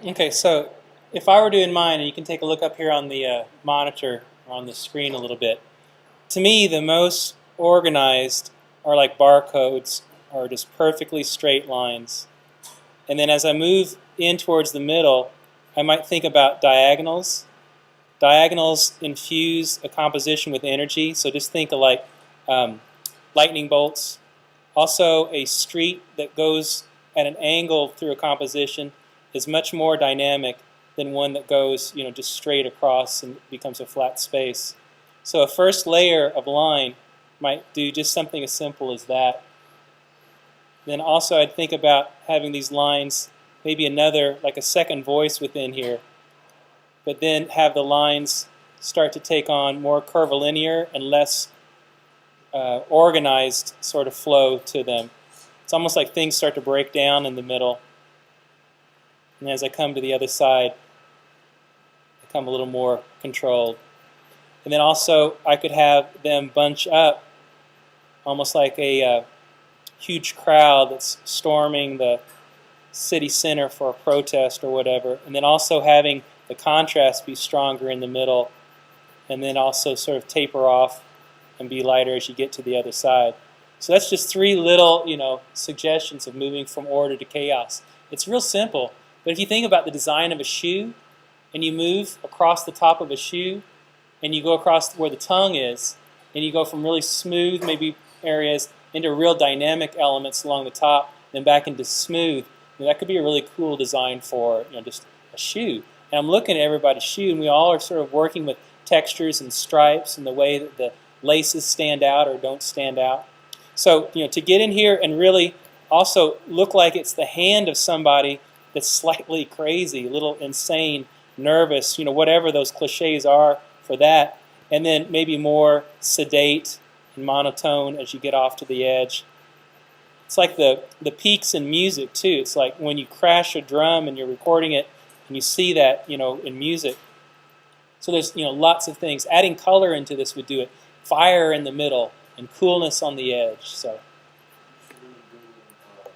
Okay, so if I were doing mine, and you can take a look up here on the monitor or on the screen a little bit, to me the most organized are like barcodes or just perfectly straight lines. And then as I move in towards the middle, I might think about diagonals. Diagonals infuse a composition with energy, so just think of like lightning bolts. Also, a street that goes at an angle through a composition is much more dynamic than one that goes, just straight across and becomes a flat space. So a first layer of line might do just something as simple as that. Then also I'd think about having these lines, maybe another, like a second voice within here, but then have the lines start to take on more curvilinear and less organized sort of flow to them. It's almost like things start to break down in the middle. And as I come to the other side, I become a little more controlled. And then also I could have them bunch up almost like a huge crowd that's storming the city center for a protest or whatever. And then also having the contrast be stronger in the middle, and then also sort of taper off and be lighter as you get to the other side. So that's just three little, suggestions of moving from order to chaos. It's real simple, but if you think about the design of a shoe, and you move across the top of a shoe, and you go across where the tongue is, and you go from really smooth, maybe areas, into real dynamic elements along the top, then back into smooth, that could be a really cool design for just a shoe. And I'm looking at everybody's shoe, and we all are sort of working with textures and stripes and the way that the laces stand out or don't stand out. So, to get in here and really also look like it's the hand of somebody that's slightly crazy, a little insane, nervous, whatever those cliches are for that, and then maybe more sedate and monotone as you get off to the edge. It's like the peaks in music too. It's like when you crash a drum and you're recording it, and you see that in music. So there's lots of things. Adding color into this would do it. Fire in the middle and coolness on the edge. So